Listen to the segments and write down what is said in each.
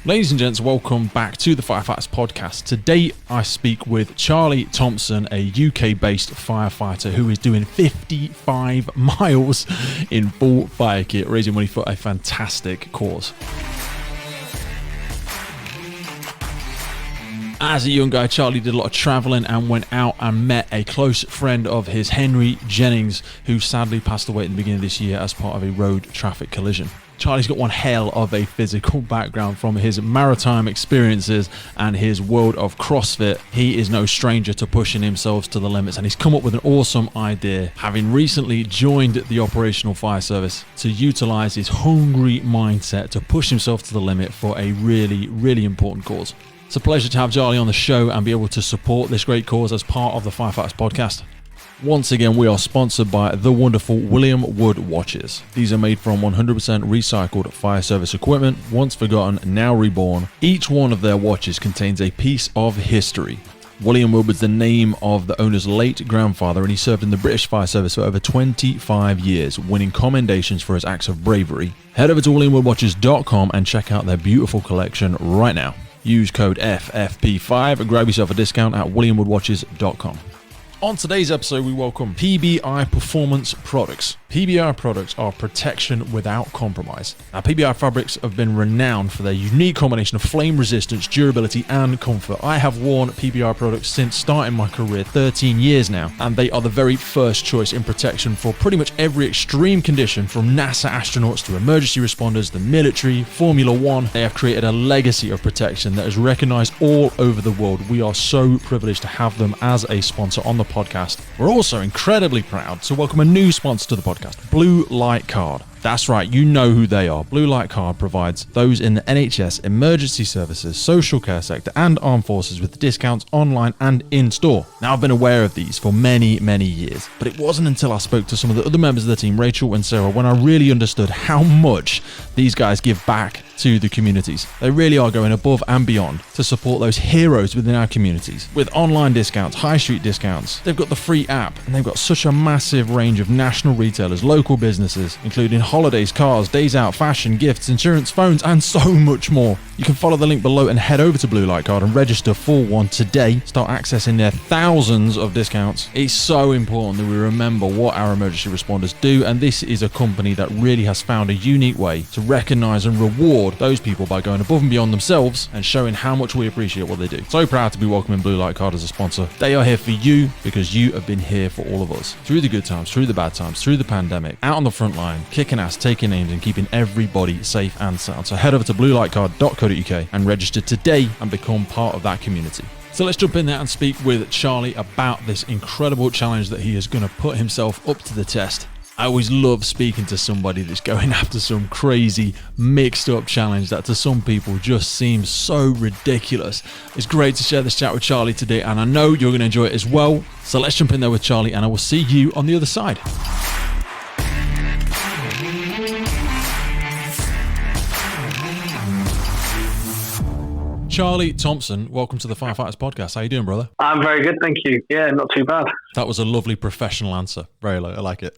Ladies and gents, welcome back to the Firefighters Podcast. Today I speak with Charlie Thompson, a UK-based firefighter who is doing 55 miles in full fire kit, raising money for a fantastic cause. As a young guy, Charlie did a lot of traveling and went out and met a close friend of his, Henry Jennings, who sadly passed away at the beginning of this year as part of a road traffic collision. Charlie's got one hell of a physical background from his maritime experiences and his world of CrossFit. He is no stranger to pushing himself to the limits, and he's come up with an awesome idea, having recently joined the operational fire service, to utilize his hungry mindset to push himself to the limit for a really, really important cause. It's a pleasure to have Charlie on the show and be able to support this great cause as part of the Firefighters Podcast. Once again, we are sponsored by the wonderful William Wood watches. These are made from 100% recycled fire service equipment, once forgotten, now reborn. Each one of their watches contains a piece of history. William Wood was the name of the owner's late grandfather, and he served in the British Fire Service for over 25 years, winning commendations for his acts of bravery. Head over to WilliamWoodWatches.com and check out their beautiful collection right now. Use code FFP5 and grab yourself a discount at WilliamWoodWatches.com. On today's episode, we welcome PBI Performance Products. PBI products are protection without compromise. Now, PBI fabrics have been renowned for their unique combination of flame resistance, durability, and comfort. I have worn PBI products since starting my career 13 years now, and they are the very first choice in protection for pretty much every extreme condition, from NASA astronauts to emergency responders, the military, Formula One. They have created a legacy of protection that is recognized all over the world. We are so privileged to have them as a sponsor on the podcast. We're also incredibly proud to welcome a new sponsor to the podcast, Blue Light Card. That's right, you know who they are. Blue Light Card provides those in the NHS, emergency services, social care sector, and armed forces with discounts online and in-store. Now, I've been aware of these for many, many years, but it wasn't until I spoke to some of the other members of the team, Rachel and Sarah, when I really understood how much these guys give back to the communities. They really are going above and beyond to support those heroes within our communities. With online discounts, high street discounts, they've got the free app, and they've got such a massive range of national retailers, local businesses, including holidays, cars, days out, fashion, gifts, insurance, phones, and so much more. You can follow the link below and head over to Blue Light Card and register for one today. Start accessing their thousands of discounts. It's so important that we remember what our emergency responders do, and this is a company that really has found a unique way to recognize and reward those people by going above and beyond themselves and showing how much we appreciate what they do. So proud to be welcoming Blue Light Card as a sponsor. They are here for you because you have been here for all of us. Through the good times, through the bad times, through the pandemic, out on the front line, kicking ass, taking names, and keeping everybody safe and sound. So head over to bluelightcard.co.uk and register today and become part of that community. So let's jump in there and speak with Charlie about this incredible challenge that he is going to put himself up to the test. I always love speaking to somebody that's going after some crazy mixed up challenge that to some people just seems so ridiculous. It's great to share this chat with Charlie today, and I know you're going to enjoy it as well. So let's jump in there with Charlie, and I will see you on the other side. Charlie Thompson, welcome to the Firefighters Podcast. How you doing, brother? I'm very good, thank you. Yeah, not too bad. That was a lovely professional answer. Very low. I like it.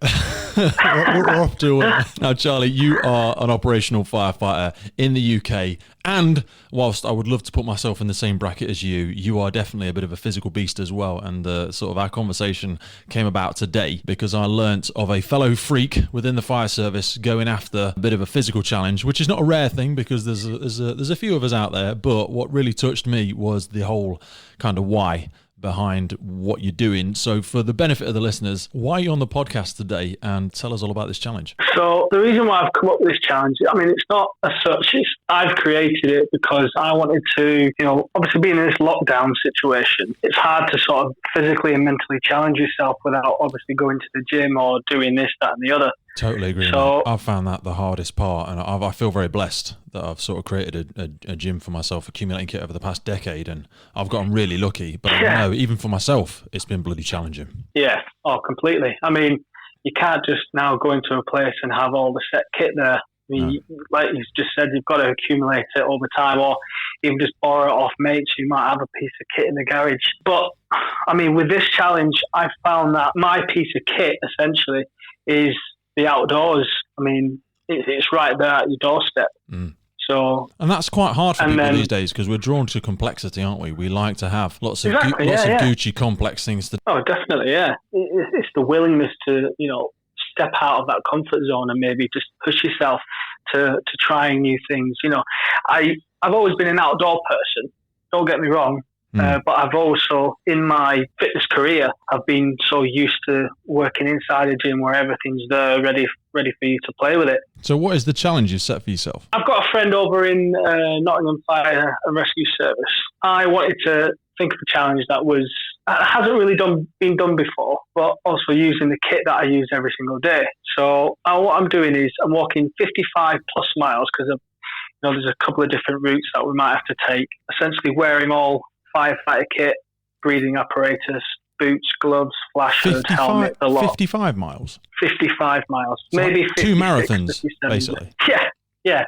We're off to it. Now, Charlie, you are an operational firefighter in the UK, and whilst I would love to put myself in the same bracket as you, you are definitely a bit of a physical beast as well. And sort of our conversation came about today because I learnt of a fellow freak within the fire service going after a bit of a physical challenge, which is not a rare thing because there's a few of us out there. But what really touched me was the whole kind of why behind what you're doing. So for the benefit of the listeners, why are you on the podcast today, and tell us all about this challenge? So the reason why I've come up with this challenge, I mean, it's not as such, I've created it because I wanted to, obviously being in this lockdown situation, it's hard to sort of physically and mentally challenge yourself without obviously going to the gym or doing this, that and the other. Totally agree. So, I've found that the hardest part, and I feel very blessed that I've sort of created a gym for myself, accumulating kit over the past decade, and I've gotten really lucky. But I know, even for myself, it's been bloody challenging. Yeah, completely. I mean, you can't just now go into a place and have all the set kit there. I mean, like you just said, you've got to accumulate it all the time, or even just borrow it off mates. You might have a piece of kit in the garage. But, I mean, with this challenge, I found that my piece of kit, essentially, is the outdoors. I mean, it's right there at your doorstep. So, and that's quite hard for people these days because we're drawn to complexity, aren't we? We like to have lots of Gucci complex things to. Oh, definitely, yeah. It's the willingness to, step out of that comfort zone and maybe just push yourself to trying new things. I've always been an outdoor person. Don't get me wrong. But I've also, in my fitness career, I've been so used to working inside a gym where everything's there, ready for you to play with it. So what is the challenge you've set for yourself? I've got a friend over in Nottingham Fire and Rescue Service. I wanted to think of a challenge that hasn't really been done before, but also using the kit that I use every single day. So what I'm doing is I'm walking 55 plus miles because there's a couple of different routes that we might have to take, essentially wearing all firefighter kit, breathing apparatus, boots, gloves, flash hood, helmet, the lot. 55 miles? 55 miles. So maybe like 2 marathons, basically. Yeah.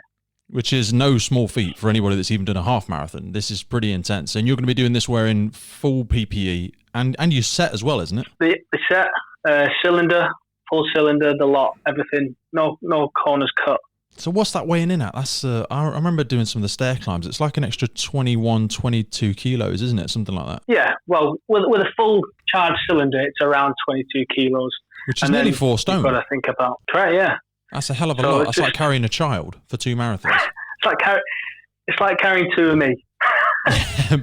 Which is no small feat for anybody that's even done a half marathon. This is pretty intense. And you're going to be doing this wearing full PPE and your set as well, isn't it? The set, cylinder, full cylinder, the lot, everything. No corners cut. So what's that weighing in at? That's I remember doing some of the stair climbs. It's like an extra 21, 22 kilos, isn't it? Something like that. Yeah, well, with a full charged cylinder, it's around 22 kilos. Which is nearly 4 stone. You've got to think about. Correct, yeah. That's a hell of a lot. That's like carrying a child for 2 marathons. It's like carrying 2 of me.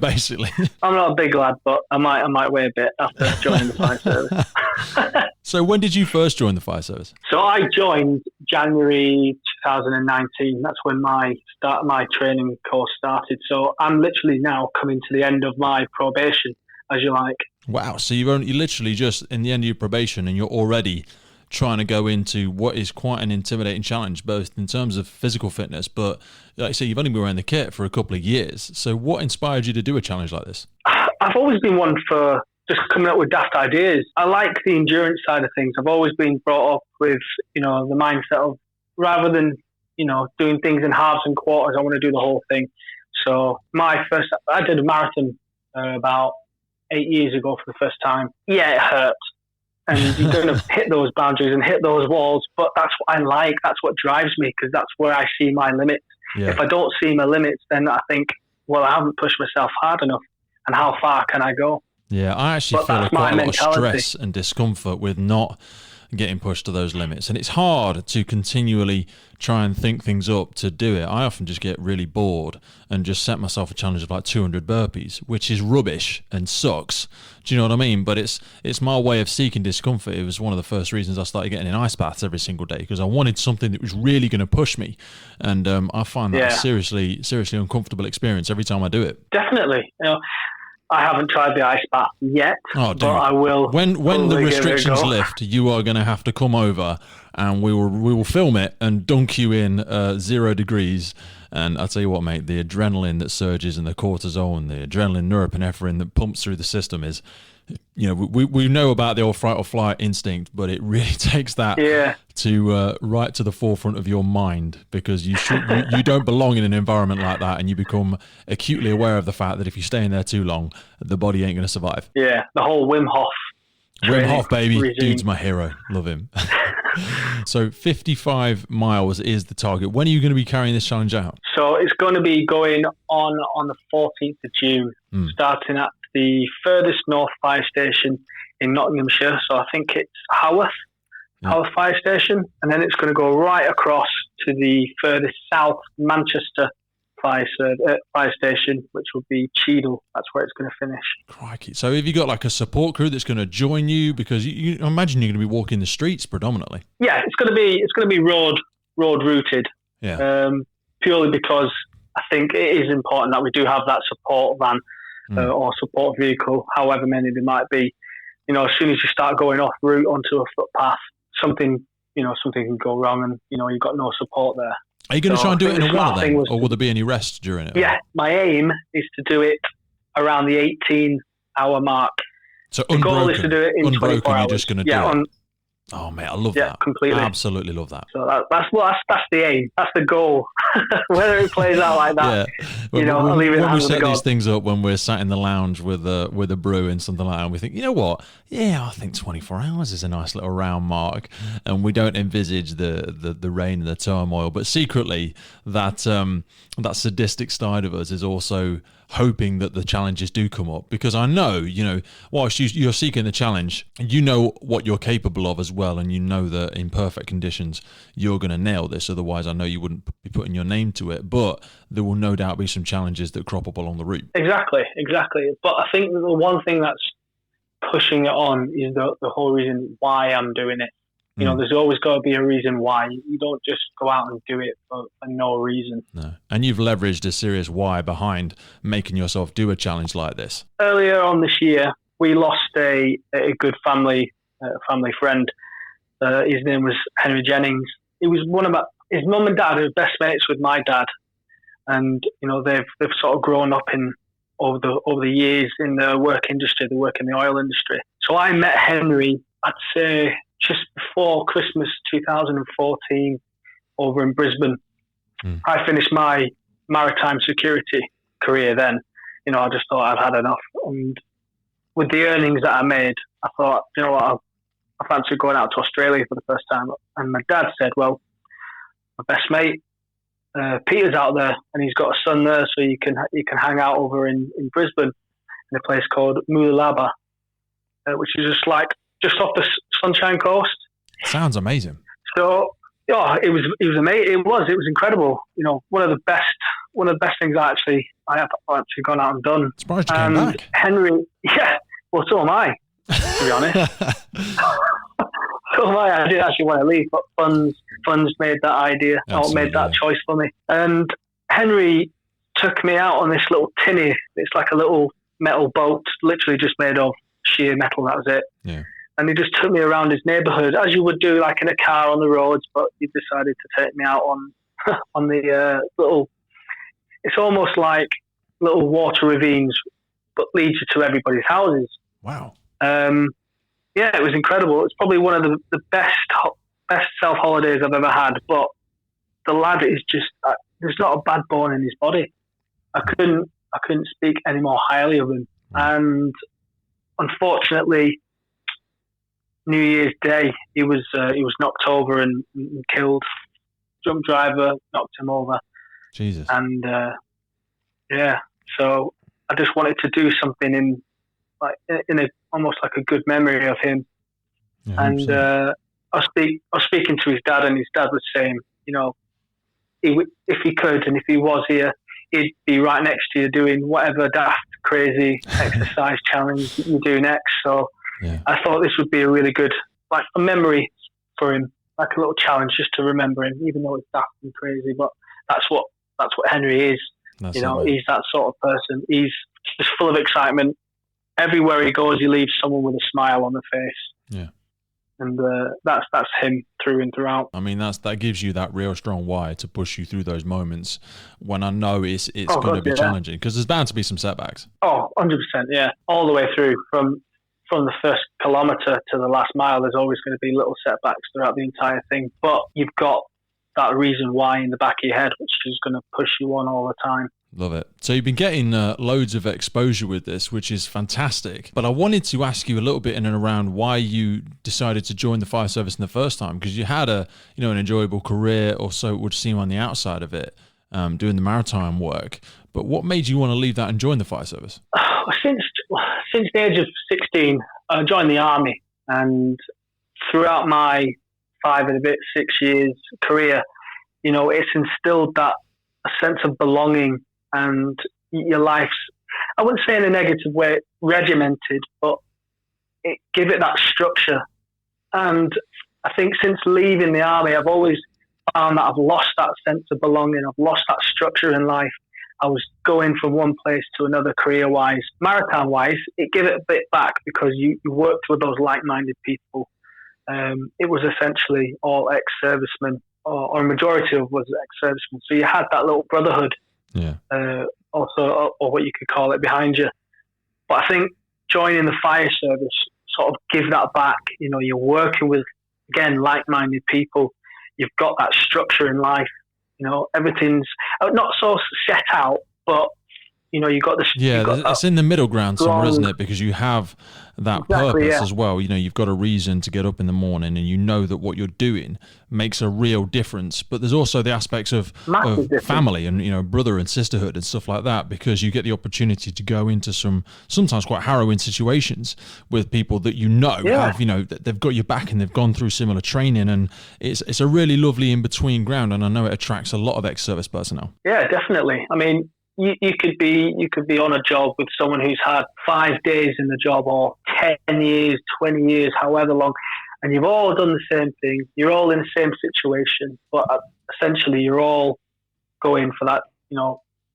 Basically. I'm not a big lad, but I might weigh a bit after joining the fire service. So when did you first join the fire service? So I joined January 2019. That's when my training course started. So I'm literally now coming to the end of my probation, as you like. Wow. So you're literally just in the end of your probation and you're already trying to go into what is quite an intimidating challenge, both in terms of physical fitness, but like I say, you've only been wearing the kit for a couple of years. So what inspired you to do a challenge like this? I've always been one for just coming up with daft ideas. I like the endurance side of things. I've always been brought up with, the mindset of rather than, doing things in halves and quarters, I want to do the whole thing. So I did a marathon about 8 years ago for the first time. Yeah, it hurt. And you're going to hit those boundaries and hit those walls. But that's what I like. That's what drives me because that's where I see my limits. Yeah. If I don't see my limits, then I think, well, I haven't pushed myself hard enough. And how far can I go? Yeah, I actually feel quite a lot of stress and discomfort with not getting pushed to those limits. And it's hard to continually try and think things up to do it. I often just get really bored and just set myself a challenge of like 200 burpees, which is rubbish and sucks. Do you know what I mean? But it's my way of seeking discomfort. It was one of the first reasons I started getting in ice baths every single day because I wanted something that was really going to push me. And I find that a seriously uncomfortable experience every time I do it. Definitely. I haven't tried the ice bath yet, but I will. When the restrictions lift, you are going to have to come over, and we will film it and dunk you in 0 degrees. And I'll tell you what, mate, the adrenaline that surges and the cortisol and the adrenaline, norepinephrine that pumps through the system is, we know about the old fight or flight instinct, but it really takes that to right to the forefront of your mind because you don't belong in an environment like that, and you become acutely aware of the fact that if you stay in there too long, the body ain't going to survive. Yeah, the whole Wim Hof. Wim Hof, baby. Regime. Dude's my hero. Love him. So 55 miles is the target. When are you going to be carrying this challenge out? So it's going to be going on the 14th of June, starting at the furthest north fire station in Nottinghamshire. So I think it's Haworth Fire Station. And then it's going to go right across to the furthest south Manchester fire station, which will be Cheadle. That's where it's going to finish. Crikey. So have you got like a support crew that's going to join you? Because you imagine you're going to be walking the streets predominantly. Yeah, it's going to be road routed. Yeah. Purely because I think it is important that we do have that support van or support vehicle, however many there might be. As soon as you start going off route onto a footpath, something can go wrong, and you've got no support there. Are you going to try and do it in a while then, or will there be any rest during it? Yeah, my aim is to do it around the 18-hour mark. So the goal is to do it in 24 hours. You're just going to do it? Oh, mate, I love Yeah, that. completely. I absolutely love that. So that's the aim. That's the goal. Whether it plays out like that, I'll leave it in the when we hands of set God. these things up, when we're sat in the lounge with a brew and something like that, and we think, you know what? Yeah, I think 24 hours is a nice little round mark, and we don't envisage the rain and the turmoil. But secretly, that sadistic side of us is also hoping that the challenges do come up, because I know, whilst you're seeking the challenge, you know what you're capable of as well, and you know that in perfect conditions you're going to nail this. Otherwise, I know you wouldn't be putting your name to it. But there will no doubt be some challenges that crop up along the route. Exactly. But I think the one thing that's pushing it on is the whole reason why I'm doing it. There's always got to be a reason why. You don't just go out and do it for no reason. No. And you've leveraged a serious why behind making yourself do a challenge like this. Earlier on this year, we lost a good family friend. His name was Henry Jennings. He was his mum and dad are best mates with my dad. And, they've sort of grown up over the years in the work industry. They work in the oil industry. So I met Henry, I'd say, just before Christmas 2014 over in Brisbane. I finished my maritime security career then. I just thought I'd had enough. And with the earnings that I made, I thought, I fancy going out to Australia for the first time. And my dad said, well, my best mate, Peter's out there and he's got a son there, so you can hang out over in Brisbane in a place called Moolaba, which is just off the Sunshine Coast. Sounds amazing. So, it was amazing. It was incredible. One of the best things I've actually gone out and done. Surprised you came back. Henry, yeah. Well, so am I, to be honest. So am I. I didn't actually want to leave, but funds made that idea, or made that choice for me. And Henry took me out on this little tinny. It's like a little metal boat, literally just made of sheer metal. That was it. Yeah. And he just took me around his neighbourhood, as you would do, like in a car on the roads. But he decided to take me out on the little. It's almost like little water ravines, but leads you to everybody's houses. Wow. Yeah, it was incredible. It's probably one of the best self holidays I've ever had. But the lad is just there's not a bad bone in his body. I couldn't speak any more highly of him. And unfortunately, New Year's Day, he was knocked over and killed. Drunk driver knocked him over. Jesus. And so I just wanted to do something in a almost like a good memory of him. Yeah, and I was speaking to his dad, and his dad was saying, if he could and if he was here, he'd be right next to you doing whatever daft, crazy exercise challenge you do next. So yeah. I thought this would be a really good, like, a memory for him, like a little challenge just to remember him, even though it's daft and crazy. But that's what Henry is. He's that sort of person. He's just full of excitement. Everywhere he goes, he leaves someone with a smile on the face. Yeah. And that's him through and throughout. I mean, that gives you that real strong why to push you through those moments when I know it's going to be challenging, because there's bound to be some setbacks. Oh, 100%, yeah. All the way through, from the first kilometre to the last mile, there's always going to be little setbacks throughout the entire thing. But you've got that reason why in the back of your head, which is going to push you on all the time. Love it. So you've been getting loads of exposure with this, which is fantastic. But I wanted to ask you a little bit in and around why you decided to join the fire service in the first time, because you had an enjoyable career, or so it would seem on the outside of it, doing the maritime work. But what made you want to leave that and join the fire service? Since the age of 16, I joined the army, and throughout my 6 years career, it's instilled that a sense of belonging. And your life's, I wouldn't say in a negative way, regimented, but it give it that structure. And I think since leaving the army, I've always found that I've lost that sense of belonging. I've lost that structure in life. I was going from one place to another career-wise. Maritime-wise, it gave it a bit back because you worked with those like-minded people. It was essentially all ex-servicemen, or a majority of was ex-servicemen. So you had that little brotherhood. Yeah. Also, or what you could call it, behind you. But I think joining the fire service sort of give that back. You're working with again, like-minded people. You've got that structure in life. Everything's not so set out, but you've got this. Yeah, it's in the middle ground somewhere, isn't it? Because you have that purpose as well. You've got a reason to get up in the morning, and that what you're doing makes a real difference. But there's also the aspects of family and brother and sisterhood and stuff like that, because you get the opportunity to go into some sometimes quite harrowing situations with people that have they've got your back and they've gone through similar training, and it's a really lovely in between ground. And I know it attracts a lot of ex-service personnel. Yeah, definitely. I mean, you could be on a job with someone who's had 5 days in the job, or 10 years, 20 years, however long, and you've all done the same thing. You're all in the same situation, but essentially you're all going for that,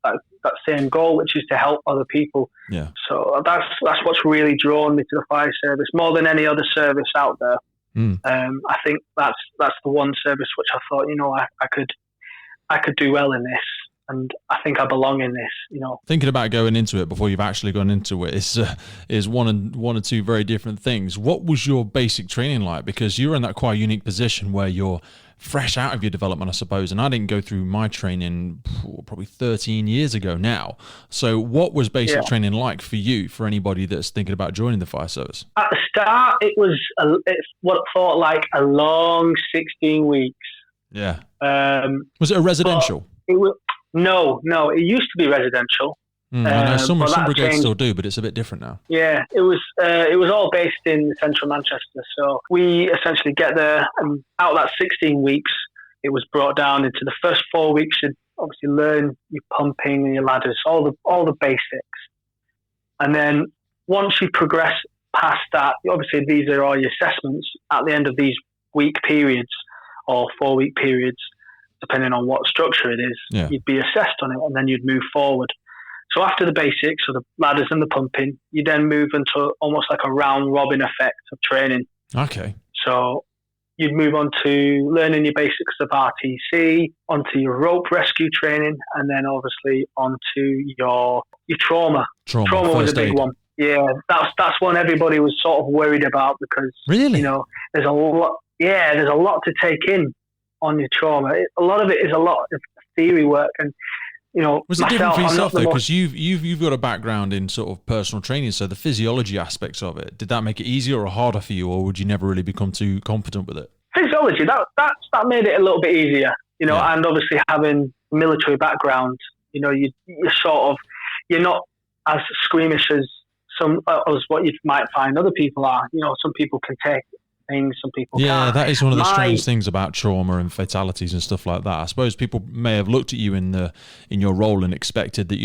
that same goal, which is to help other people. Yeah. So that's what's really drawn me to the fire service more than any other service out there. I think that's the one service which I thought, I could do well in this. And I think I belong in this, Thinking about going into it before you've actually gone into it is one or two very different things. What was your basic training like? Because you're in that quite unique position where you're fresh out of your development, I suppose. And I didn't go through my training probably 13 years ago now. So what was basic training like for you, for anybody that's thinking about joining the fire service? At the start, it's what I thought like a long 16 weeks. Yeah. Was it a residential? No, it used to be residential. I know some brigades still do, but it's a bit different now. Yeah, it was all based in central Manchester. So we essentially get there, and out of that 16 weeks, it was brought down into the first 4 weeks. You'd obviously learn your pumping and your ladders, all the basics. And then once you progress past that, obviously these are all your assessments at the end of these week periods or 4 week periods, depending on what structure it is, you'd be assessed on it, and then you'd move forward. So after the basics, so the ladders and the pumping, you then move into almost like a round robin effect of training. Okay. So you'd move on to learning your basics of RTC, onto your rope rescue training, and then obviously onto your trauma. Trauma was a big one. Yeah, that's one everybody was sort of worried about, because really, there's a lot. Yeah, there's a lot to take in on your trauma. A lot of it is a lot of theory work, and was it different for yourself though? Because you've got a background in sort of personal training, so the physiology aspects of it, did that make it easier or harder for you, or would you never really become too competent with it? Physiology, that made it a little bit easier, and obviously having military background, you're not as squeamish as what you might find other people are. Some people can take things, some people can't. That is one of the strange things about trauma and fatalities and stuff like that. I suppose people may have looked at you in your role and expected that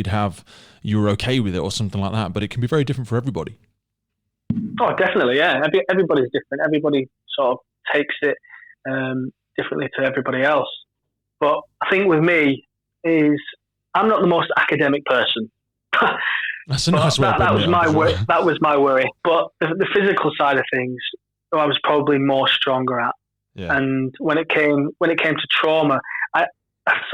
you were okay with it or something like that, but it can be very different for everybody. Oh, definitely, yeah. Everybody's different. Everybody sort of takes it differently to everybody else. But I think with me is I'm not the most academic person. That's a nice way. That was my worry. That was my worry. But the physical side of things, I was probably more stronger at. Yeah. And when it came to trauma, that's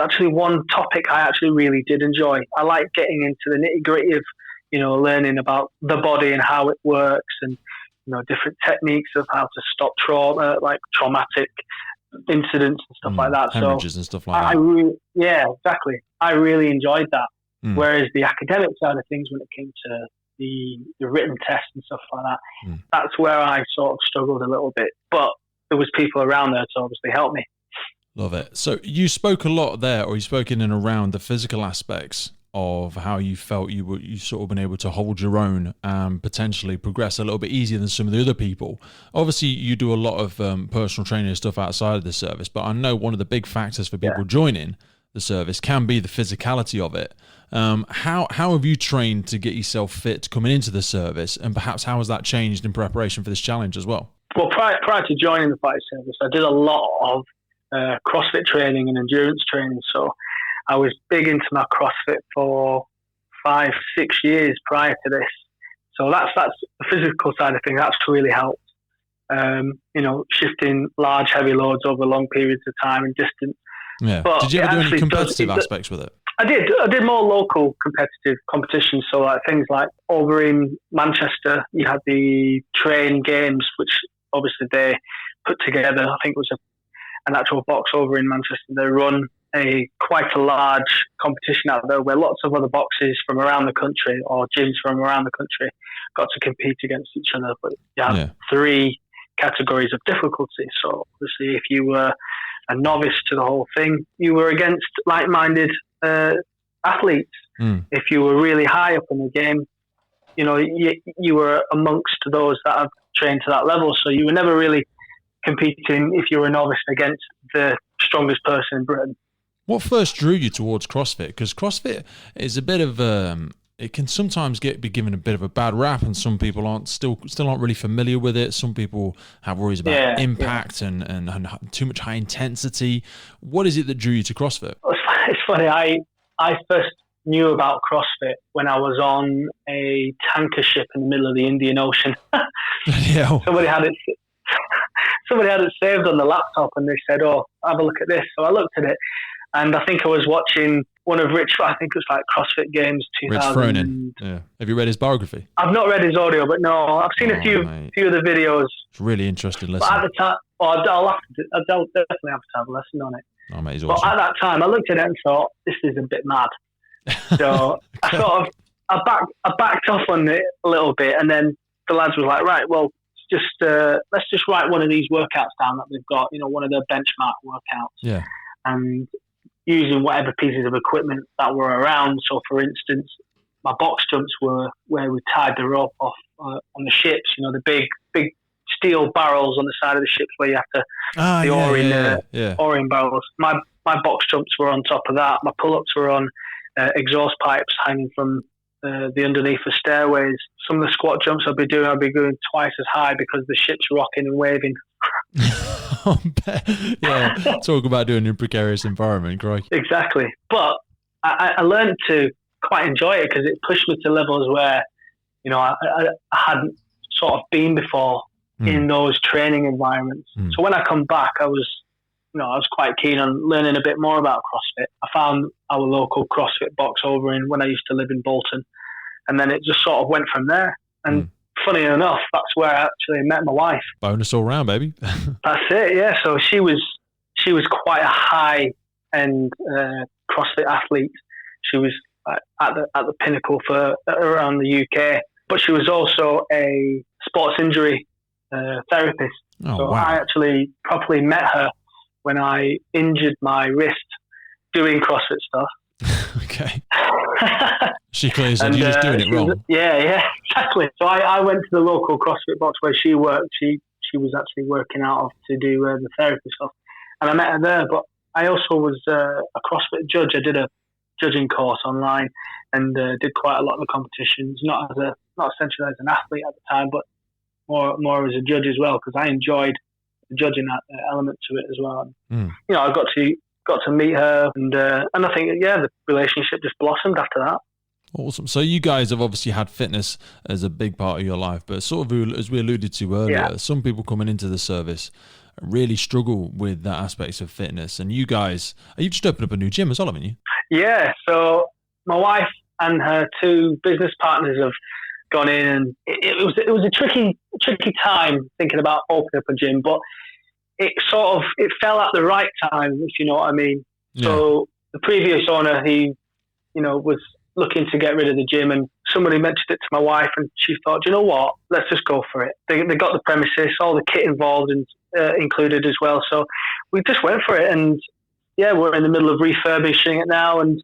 actually one topic I actually really did enjoy. I like getting into the nitty gritty of, learning about the body and how it works, and different techniques of how to stop trauma, like traumatic incidents and stuff like that. Hemorrhages and stuff like that. Exactly. I really enjoyed that. Whereas the academic side of things, when it came to the written tests and stuff like that, that's where I sort of struggled a little bit. But there was people around there to obviously help me. Love it. So you spoke a lot there, or you spoke in and around the physical aspects of how you felt you sort of been able to hold your own and potentially progress a little bit easier than some of the other people. Obviously, you do a lot of personal training and stuff outside of the service, but I know one of the big factors for people joining the service can be the physicality of it. How have you trained to get yourself fit coming into the service, and perhaps how has that changed in preparation for this challenge as well? Well, prior to joining the fire service, I did a lot of CrossFit training and endurance training. So I was big into my CrossFit for 5-6 years prior to this. So that's the physical side of things. That's really helped. Shifting large, heavy loads over long periods of time and distance. Yeah. But did you ever do any competitive aspects with it? I did more local competitive competitions. So like things like over in Manchester, you had the Train Games, which obviously they put together, I think it was an actual box over in Manchester. They run quite a large competition out there where lots of other boxes from around the country or gyms from around the country got to compete against each other. But you had 3 categories of difficulty. So obviously, if you were a novice to the whole thing, you were against like-minded athletes. If you were really high up in the game, you were amongst those that have trained to that level. So you were never really competing, if you were a novice, against the strongest person in Britain. What first drew you towards CrossFit? Because CrossFit is a bit of it can sometimes be given a bit of a bad rap, and some people still aren't really familiar with it. Some people have worries about impact and too much high intensity. What is it that drew you to CrossFit? It's funny. I first knew about CrossFit when I was on a tanker ship in the middle of the Indian Ocean. Somebody had it saved on the laptop, and they said, "Oh, have a look at this." So I looked at it, and I think I was watching one of I think it was like CrossFit Games 2000. Yeah. Have you read his biography? I've not read his audio, but no, I've seen a few of the videos. It's really interesting listen. But at the time, I'll definitely have to have a lesson on it. Oh, mate, he's but awesome. at that time, I looked at it and thought, this is a bit mad. So I backed off on it a little bit, and then the lads were like, right, well, let's just write one of these workouts down that we've got, one of the benchmark workouts. Yeah. And using whatever pieces of equipment that were around. So, for instance, my box jumps were where we tied the rope off on the ships. The big steel barrels on the side of the ships where you have to oaring barrels. My box jumps were on top of that. My pull-ups were on exhaust pipes hanging from the underneath the stairways. Some of the squat jumps I'll be going twice as high because the ship's rocking and waving. Yeah, talk about doing it in a precarious environment, crikey. Exactly. But I learned to quite enjoy it because it pushed me to levels where, I hadn't sort of been before in those training environments. So when I come back, I was quite keen on learning a bit more about CrossFit. I found our local CrossFit box over when I used to live in Bolton, and then it just sort of went from there. And funny enough, that's where I actually met my wife. Bonus all round, baby. That's it, yeah. So she was quite a high-end CrossFit athlete. She was at the pinnacle for around the UK, but she was also a sports injury therapist. So wow. I actually properly met her when I injured my wrist doing CrossFit stuff. Okay. She clearly said you're just doing it wrong. Yeah, exactly. So I went to the local CrossFit box where she worked. She was actually working out of to do the therapy stuff. And I met her there, but I also was a CrossFit judge. I did a judging course online and did quite a lot of the competitions, not essentially as an athlete at the time, but more as a judge as well, because I enjoyed the judging element to it as well. I got to meet her, and I think the relationship just blossomed after that. Awesome. So you guys have obviously had fitness as a big part of your life, but sort of as we alluded to earlier, some people coming into the service really struggle with that aspect of fitness. And you guys, you've just opened up a new gym as well, haven't you? Yeah. So my wife and her 2 business partners have gone in, and it was a tricky time thinking about opening up a gym, but it fell at the right time, if you know what I mean. Yeah. So the previous owner, he, was looking to get rid of the gym, and somebody mentioned it to my wife, and she thought, you know what, let's just go for it. They got the premises, all the kit involved and included as well. So we just went for it, and we're in the middle of refurbishing it now, and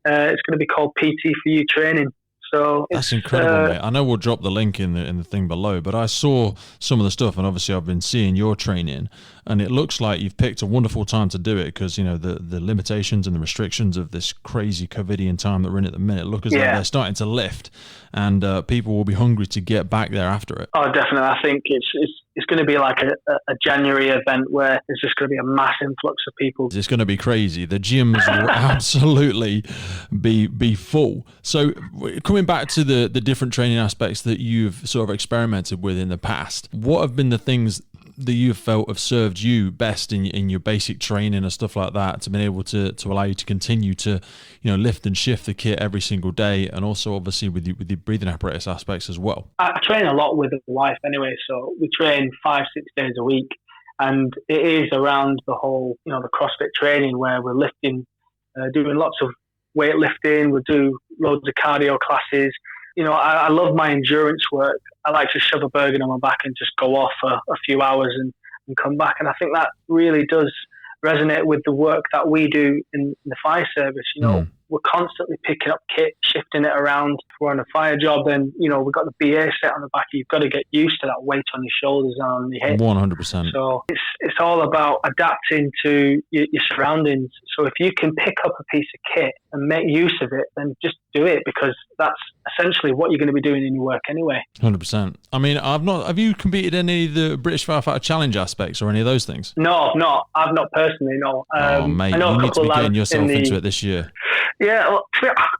it's going to be called PT for You Training. So that's incredible, mate. I know we'll drop the link in the thing below, but I saw some of the stuff, and obviously I've been seeing your training, and it looks like you've picked a wonderful time to do it because, the limitations and the restrictions of this crazy COVIDian time that we're in at the minute look as though they're starting to lift, and people will be hungry to get back there after it. Oh, definitely. I think it's going to be like a January event where it's just going to be a mass influx of people. It's going to be crazy. The gyms will absolutely be full. So coming back to the different training aspects that you've sort of experimented with in the past, what have been the things that you felt have served you best in your basic training and stuff like that to be able to allow you to continue to lift and shift the kit every single day, and also obviously with the breathing apparatus aspects as well? I train a lot with the wife anyway, so we train 5-6 days a week, And it is around the whole, the CrossFit training where we're lifting, doing lots of weightlifting. We'll do loads of cardio classes. I love my endurance work. I like to shove a burger on my back and just go off for a few hours and come back. And I think that really does resonate with the work that we do in the fire service. We're constantly picking up kit, shifting it around. If we're on a fire job, then, we've got the BA set on the back. You've got to get used to that weight on your shoulders and on your hips. 100%. So it's all about adapting to your surroundings. So if you can pick up a piece of kit and make use of it, then just do it, because that's essentially what you're going to be doing in your work anyway. 100%. I mean, have you competed in any of the British Firefighter Challenge aspects or any of those things? No, I've not. I've not personally, no. Mate, you need to be getting yourself into it this year. Yeah, well,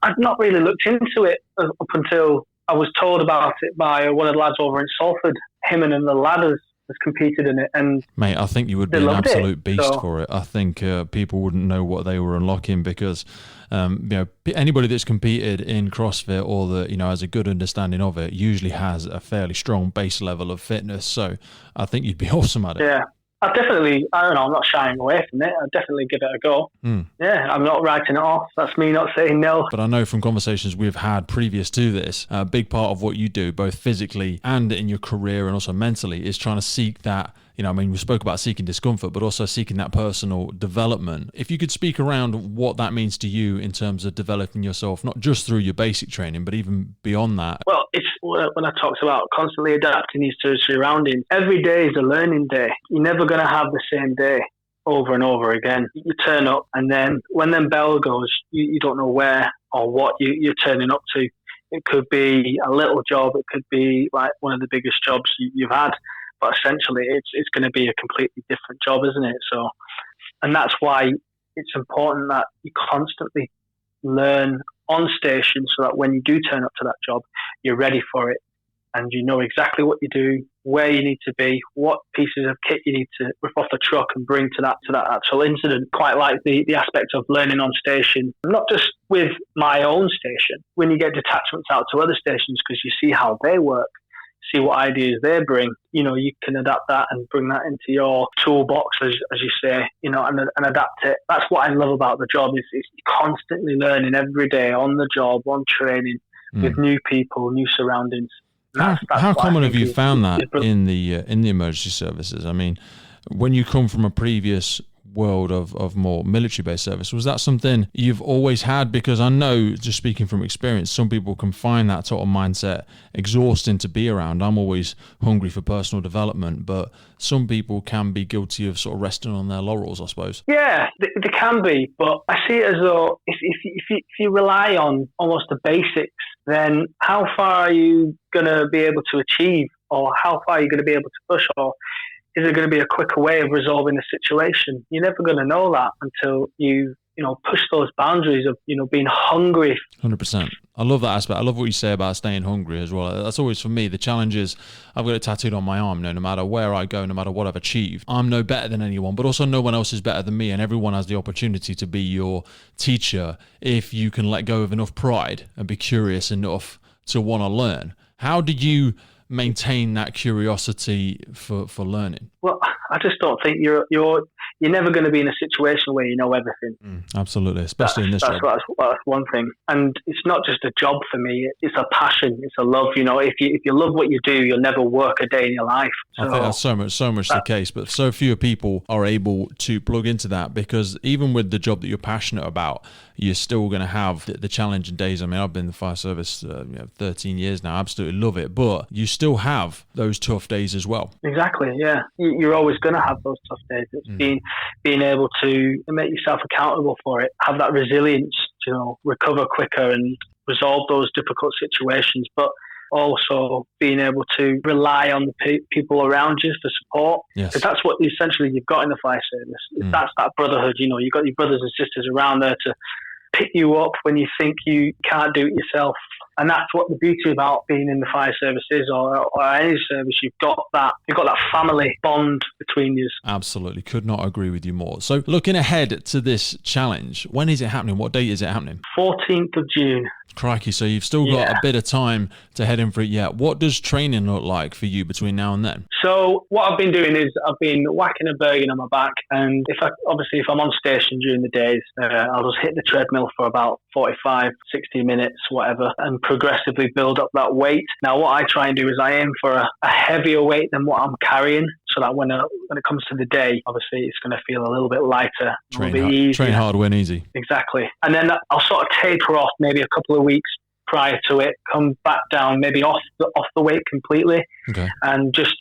I've not really looked into it up until I was told about it by one of the lads over in Salford. Him and the lad has competed in it. And mate, I think you would be an absolute beast for it. I think people wouldn't know what they were unlocking, because anybody that's competed in CrossFit or that has a good understanding of it usually has a fairly strong base level of fitness. So I think you'd be awesome at it. Yeah. I'm not shying away from it. I'll definitely give it a go. Yeah, I'm not writing it off. That's me not saying no. But I know from conversations we've had previous to this, a big part of what you do, both physically and in your career and also mentally, is trying to seek that, we spoke about seeking discomfort, but also seeking that personal development. If you could speak around what that means to you in terms of developing yourself, not just through your basic training, but even beyond that. Well, it's when I talked about constantly adapting these to surroundings. Every day is a learning day. You're never going to have the same day over and over again. You turn up, and then when the bell goes, you don't know where or what you're turning up to. It could be a little job. It could be like one of the biggest jobs you've had. But essentially, it's going to be a completely different job, isn't it? So, and that's why it's important that you constantly learn on station, so that when you do turn up to that job, you're ready for it, and you know exactly what you do, where you need to be, what pieces of kit you need to rip off the truck and bring to that actual incident. Quite like the aspect of learning on station, not just with my own station. When you get detachments out to other stations, because you see how they work, see what ideas they bring, you can adapt that and bring that into your toolbox, as you say, and adapt it. That's what I love about the job, is constantly learning every day on the job, on training, with new people, new surroundings. How common have you found that in the emergency services? I mean, when you come from a previous world of more military-based service, was that something you've always had? Because I know, just speaking from experience, some people can find that sort of mindset exhausting to be around. I'm always hungry for personal development, but some people can be guilty of sort of resting on their laurels, I suppose. Yeah, they can be, but I see it as though if you rely on almost the basics, then how far are you going to be able to achieve, or how far are you going to be able to push, or is it going to be a quicker way of resolving a situation? You're never going to know that until you push those boundaries of, being hungry. 100%. I love that aspect. I love what you say about staying hungry as well. That's always, for me, the challenge is I've got it tattooed on my arm. No matter where I go, no matter what I've achieved, I'm no better than anyone, but also no one else is better than me, and everyone has the opportunity to be your teacher if you can let go of enough pride and be curious enough to want to learn. How did you maintain that curiosity for learning? Well, I just don't think you're never going to be in a situation where you know everything. Absolutely, especially in this job. That's one thing, and it's not just a job for me. It's a passion. It's a love. If you love what you do, you'll never work a day in your life. So, I think that's so much the case. But so few people are able to plug into that, because even with the job that you're passionate about, you're still going to have the challenging days. I mean, I've been in the fire service 13 years now. I absolutely love it, but you still have those tough days as well. Exactly. Yeah, you're always going to have those tough days. It's being able to make yourself accountable for it, have that resilience to recover quicker and resolve those difficult situations, but also being able to rely on the people around you for support. Yes. Because that's what essentially you've got in the fire service. That's that brotherhood. You've got your brothers and sisters around there to pick you up when you think you can't do it yourself. And that's what the beauty about being in the fire service is, or any service. You've got that family bond between you. Absolutely. Could not agree with you more. So looking ahead to this challenge, when is it happening? What date is it happening? 14th of June. Crikey, so you've still got a bit of time to head in for it yet. What does training look like for you between now and then? So what I've been doing is I've been whacking a bergen on my back, and if I'm on station during the days, I'll just hit the treadmill for about 45, 60 minutes, whatever, and progressively build up that weight. Now what I try and do is I aim for a heavier weight than what I'm carrying, so that when it comes to the day, obviously it's going to feel a little bit lighter, a little bit easier. Train hard, win easy. Exactly. And then I'll sort of taper off maybe a couple of weeks prior to it, come back down, maybe off the weight completely, and just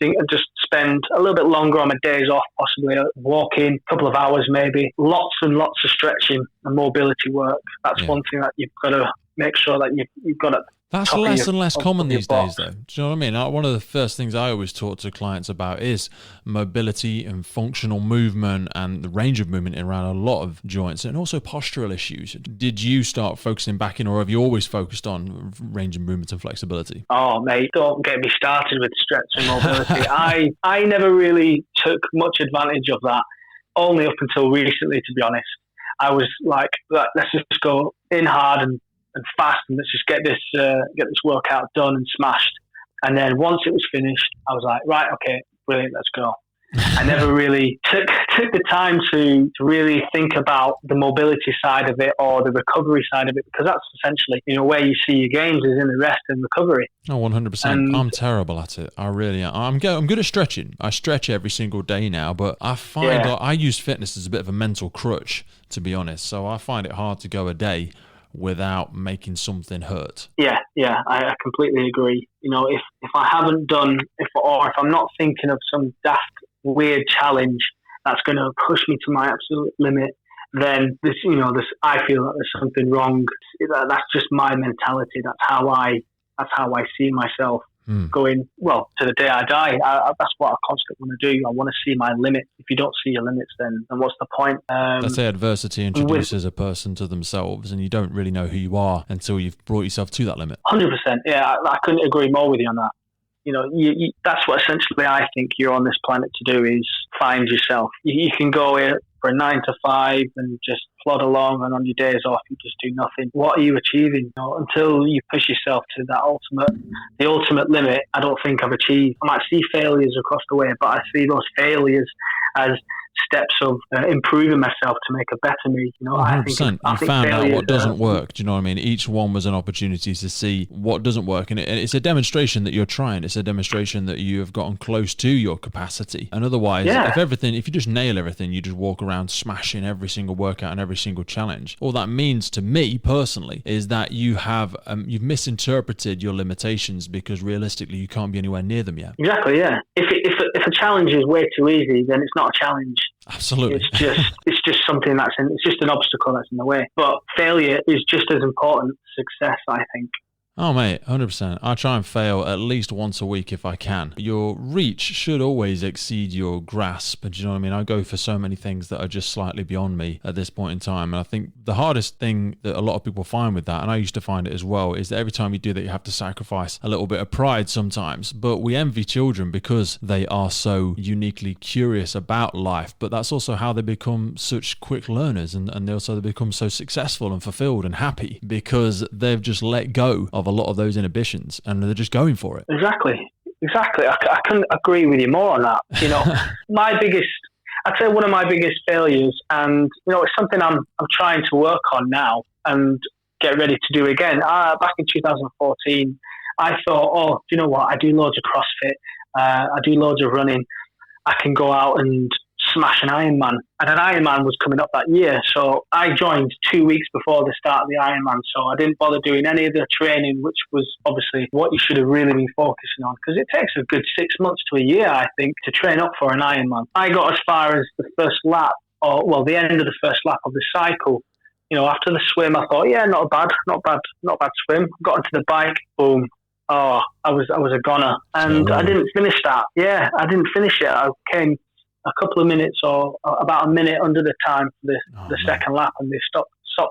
spend a little bit longer on my days off, possibly walking, a couple of hours maybe, lots and lots of stretching and mobility work. That's one thing that you've got to make sure that you've got it. That's less and less common these days, though. Do you know what I mean? One of the first things I always talk to clients about is mobility and functional movement and the range of movement around a lot of joints, and also postural issues. Did you start focusing back in, or have you always focused on range of movement and flexibility? Oh, mate, don't get me started with stretch and mobility. I never really took much advantage of that, only up until recently, to be honest. I was like, let's just go in hard and fast, and let's just get this workout done and smashed. And then once it was finished, I was like, right, okay, brilliant, let's go. I never really took the time to really think about the mobility side of it or the recovery side of it, because that's essentially, where you see your gains is in the rest and recovery. Oh, 100%. I'm terrible at it. I really am. I'm good at stretching. I stretch every single day now, but I find I use fitness as a bit of a mental crutch, to be honest. So I find it hard to go a day without making something hurt. Yeah, I completely agree. If I haven't done, if I'm not thinking of some daft, weird challenge that's going to push me to my absolute limit, then I feel that there's something wrong. That's just my mentality. That's how I see myself. Going, well, to the day I die. That's what I constantly want to do. I want to see my limit. If you don't see your limits, then what's the point? Let's say adversity introduces a person to themselves, and you don't really know who you are until you've brought yourself to that limit. 100%. Yeah, I couldn't agree more with you on that. That's what essentially I think you're on this planet to do, is find yourself. You can go here for a 9 to 5 and just plod along, and on your days off you just do nothing. What are you achieving? Until you push yourself to the ultimate limit, I don't think I've achieved. I might see failures across the way, but I see those failures as steps of improving myself to make a better me. 100%. You found out what doesn't work. Do you know what I mean? Each one was an opportunity to see what doesn't work, and it's a demonstration that you're trying. It's a demonstration that you have gotten close to your capacity. And otherwise, if you just nail everything, you just walk around smashing every single workout and every single challenge. All that means to me personally is that you have you've misinterpreted your limitations, because realistically you can't be anywhere near them yet. Exactly. Yeah. If a challenge is way too easy, then it's not a challenge. Absolutely. It's just something it's just an obstacle that's in the way. But failure is just as important as success, I think. Oh, mate, 100%. I try and fail at least once a week if I can. Your reach should always exceed your grasp. Do you know what I mean? I go for so many things that are just slightly beyond me at this point in time. And I think the hardest thing that a lot of people find with that, and I used to find it as well, is that every time you do that, you have to sacrifice a little bit of pride sometimes. But we envy children because they are so uniquely curious about life. But that's also how they become such quick learners. And they become so successful and fulfilled and happy, because they've just let go of a lot of those inhibitions and they're just going for it. Exactly. I couldn't agree with you more on that. I'd say one of my biggest failures, and it's something I'm trying to work on now and get ready to do again. Back in 2014, I thought, do you know what? I do loads of CrossFit. I do loads of running. I can go out and smash an Ironman. And an Ironman was coming up that year. So I joined 2 weeks before the start of the Ironman. So I didn't bother doing any of the training, which was obviously what you should have really been focusing on, because it takes a good 6 months to a year, I think, to train up for an Ironman. I got as far as the first lap, the end of the first lap of the cycle. After the swim, I thought, yeah, not bad swim. Got onto the bike, boom. Oh, I was a goner. And I didn't finish that. Yeah, I didn't finish it. I came a couple of minutes or about a minute under the time for the second lap, and they stopped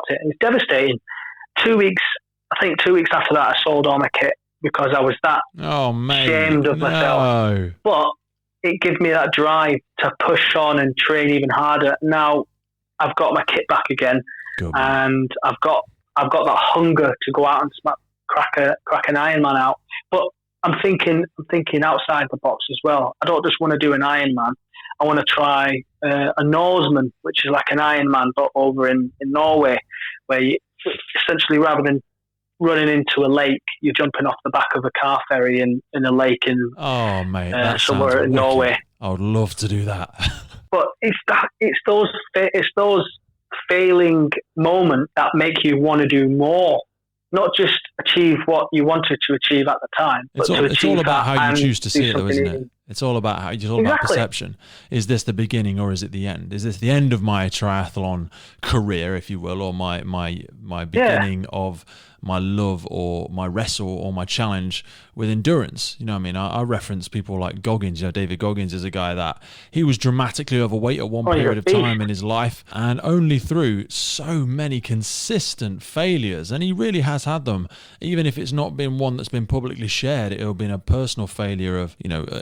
it. It's devastating. 2 weeks I think 2 weeks after that, I sold all my kit because I was that ashamed of myself. But it gives me that drive to push on and train even harder. Now I've got my kit back again, and I've got that hunger to go out and crack an Ironman out. But I'm thinking outside the box as well. I don't just want to do an Ironman. I want to try a Norseman, which is like an Ironman, but over in Norway, where you, essentially rather than running into a lake, you're jumping off the back of a car ferry in a lake in somewhere in Norway. I would love to do that. But it's those failing moments that make you want to do more. Not just achieve what you wanted to achieve at the time. It's all about how you choose to see it, though, isn't it? It's all about about perception. Is this the beginning or is it the end? Is this the end of my triathlon career, if you will, or my beginning of my love or my wrestle or my challenge with endurance? You know what I mean? I reference people like Goggins. David Goggins is a guy that he was dramatically overweight at one period of time in his life, and only through so many consistent failures, and he really has had them, even if it's not been one that's been publicly shared. It'll have been a personal failure of,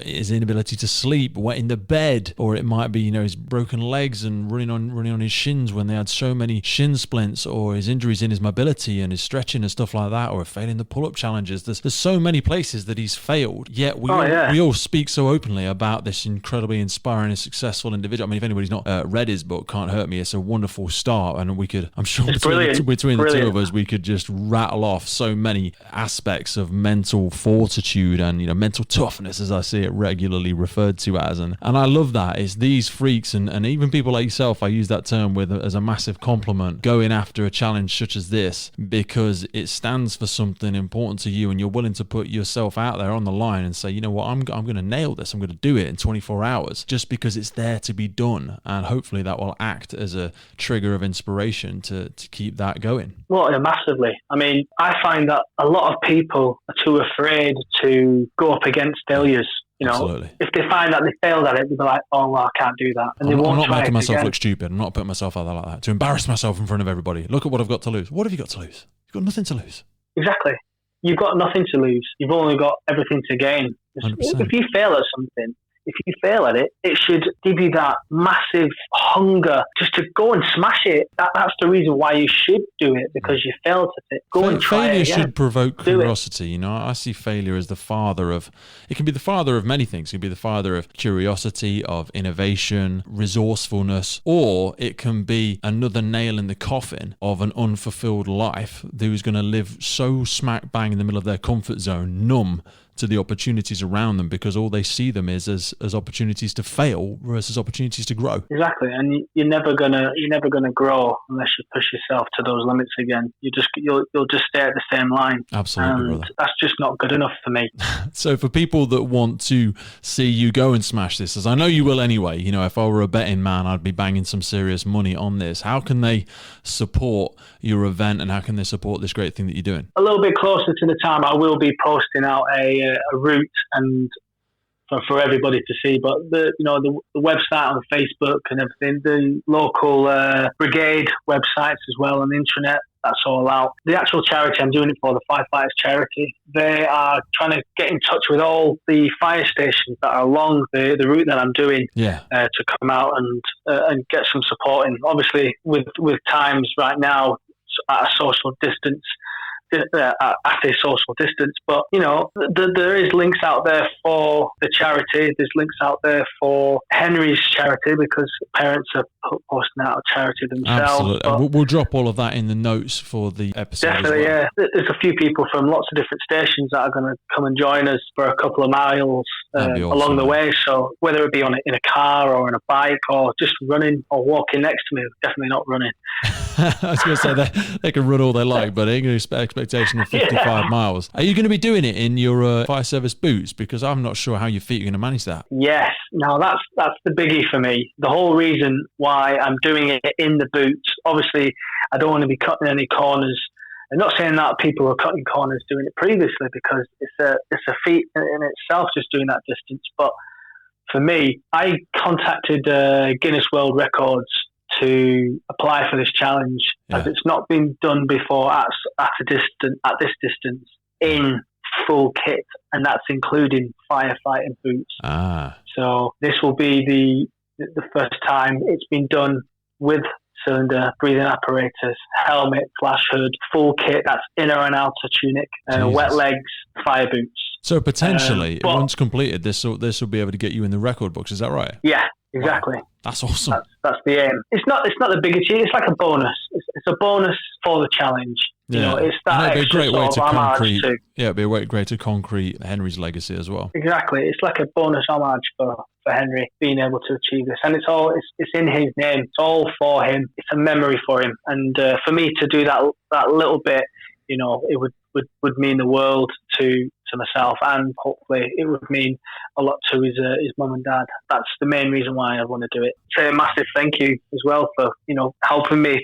his inability to sleep, wetting the bed, or it might be, his broken legs and running on his shins when they had so many shin splints, or his injuries in his mobility and his stretching and stuff like that, or failing the pull-up challenges. There's so many places that he's failed, yet we all speak so openly about this incredibly inspiring and successful individual. I mean, if anybody's not read his book, Can't Hurt Me, it's a wonderful start, and we could, I'm sure between the two of us, we could just rattle off so many aspects of mental fortitude and mental toughness, as I see it regularly referred to as, and I love that. It's these freaks and even people like yourself, I use that term with as a massive compliment, going after a challenge such as this because it stands for something important to you, and you're willing to put yourself out there on the line and say, you know what, I'm going to nail this, I'm going to do it in 24 hours just because it's there to be done, and hopefully that will act as a trigger of inspiration to keep that going. Well, massively. I mean, I find that a lot of people are too afraid to go up against failures. Absolutely. If they find that they failed at it, they'll be like, oh, well, I can't do that. And I'm not making myself look stupid. I'm not putting myself out there like that to embarrass myself in front of everybody. Look at what I've got to lose. What have you got to lose? You've got nothing to lose. Exactly. You've got nothing to lose. You've only got everything to gain. 100%. If you fail at something, if you fail at it, it should give you that massive hunger just to go and smash it. That's the reason why you should do it, because you failed at it. Go and try it again. Failure should provoke curiosity. I see failure as the father of, it can be the father of many things. It can be the father of curiosity, of innovation, resourcefulness, or it can be another nail in the coffin of an unfulfilled life who's going to live so smack bang in the middle of their comfort zone, numb to the opportunities around them, because all they see them is as opportunities to fail versus opportunities to grow. Exactly, and you're never gonna grow unless you push yourself to those limits again. You'll just stay at the same line. Absolutely, and brother. That's just not good enough for me. So for people that want to see you go and smash this, as I know you will anyway, if I were a betting man, I'd be banging some serious money on this. How can they support your event, and how can they support this great thing that you're doing? A little bit closer to the time, I will be posting out a route and for everybody to see, but the website on Facebook and everything, the local Brigade websites as well, and the intranet, that's all out. The actual charity I'm doing it for, the Firefighters charity, they are trying to get in touch with all the fire stations that are along the route that I'm doing to come out and get some support in. Obviously, with times right now at a social distance, but there is links out there for the charity. There's links out there for Henry's charity, because parents are posting out a charity themselves. Absolutely. We'll drop all of that in the notes for the episode. Definitely, as well. Yeah. There's a few people from lots of different stations that are going to come and join us for a couple of miles along the way. So whether it be in a car or on a bike or just running or walking next to me, definitely not running. I was going to say they can run all they like, but they're going to expectation of 55 miles. Are you going to be doing it in your fire service boots? Because I'm not sure how your feet are going to manage that. Yes. Now that's the biggie for me. The whole reason why I'm doing it in the boots, obviously I don't want to be cutting any corners. I'm not saying that people are cutting corners doing it previously, because it's a feat in itself just doing that distance. But for me, I contacted Guinness World Records to apply for this challenge, as it's not been done before at this distance in full kit, and that's including firefighting boots. So this will be the first time it's been done with cylinder, breathing apparatus, helmet, flash hood, full kit. That's inner and outer tunic, wet legs, fire boots. So potentially, once completed, this will be able to get you in the record books. Is that right? Yeah, exactly. Wow. That's awesome. That's the aim. It's not the big achievement. It's like a bonus. It's a bonus for the challenge. Yeah. You know, it's that it'd be a great way to concrete. Too. Yeah, it'd be a way to concrete Henry's legacy as well. Exactly. It's like a bonus homage for Henry being able to achieve this, and it's in his name. It's all for him. It's a memory for him, and for me to do that little bit, you know, it would mean the world to myself, and hopefully it would mean a lot to his mum and dad. That's the main reason why I want to do it. Say a massive thank you as well for, you know, helping me,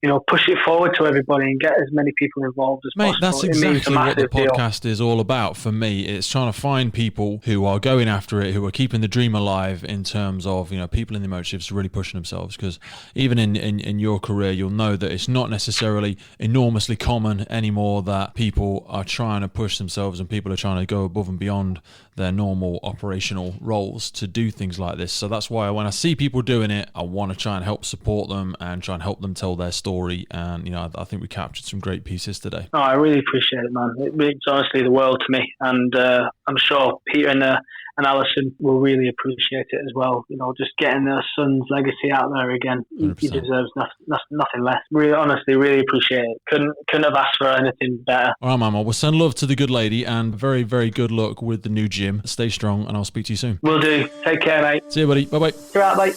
you know, push it forward to everybody and get as many people involved as possible. That's exactly what the podcast is all about for me. It's trying to find people who are going after it, who are keeping the dream alive in terms of, you know, people in the motorships really pushing themselves. Because even in your career, you'll know that it's not necessarily enormously common anymore that people are trying to push themselves and people are trying to go above and beyond their normal operational roles to do things like this. So that's why when I see people doing it, I want to try and help support them and try and help them tell their story. And, you know, I think we captured some great pieces today. Oh, I really appreciate it, man. It means honestly the world to me. And I'm sure Peter and Alison will really appreciate it as well. You know, just getting their son's legacy out there again. 100%. He deserves nothing less. Really, honestly, really appreciate it. Couldn't have asked for anything better. All right, Mama. We'll send love to the good lady and very, very good luck with the new gym. Stay strong, and I'll speak to you soon. Will do. Take care, mate. See you, buddy. Bye-bye. You're out, mate.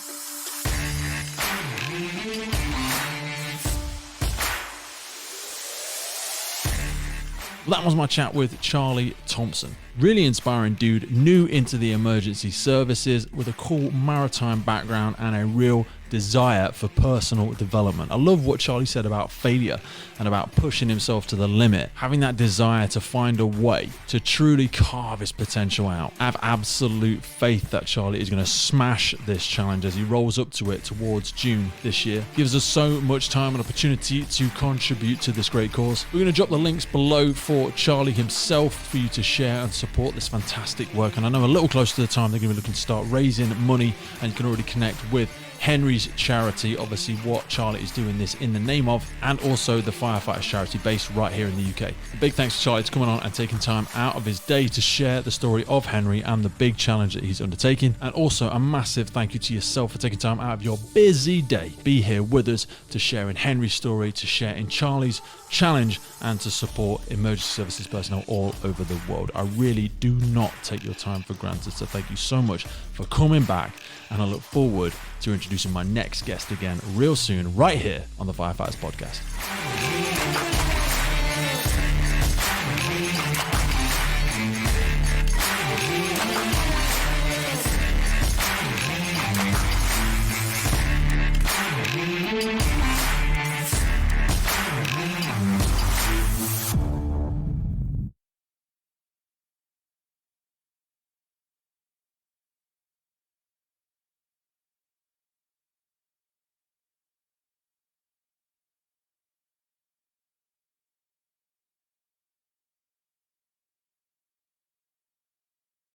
That was my chat with Charlie Thompson. Really inspiring dude, new into the emergency services with a cool maritime background and a real desire for personal development. I love what Charlie said about failure and about pushing himself to the limit, having that desire to find a way to truly carve his potential out. I have absolute faith that Charlie is going to smash this challenge as he rolls up to it towards June this year. Gives us so much time and opportunity to contribute to this great cause. We're going to drop the links below for Charlie himself for you to share and support this fantastic work. And I know a little closer to the time they're going to be looking to start raising money, and you can already connect with Henry's charity, obviously what Charlie is doing this in the name of, and also the Firefighters charity based right here in the UK. A big thanks to Charlie for coming on and taking time out of his day to share the story of Henry and the big challenge that he's undertaking. And also a massive thank you to yourself for taking time out of your busy day. Be here with us to share in Henry's story, to share in Charlie's challenge, and to support emergency services personnel all over the world. I really do not take your time for granted, so thank you so much for coming back, and I look forward to introducing my next guest again real soon right here on the Firefighters Podcast.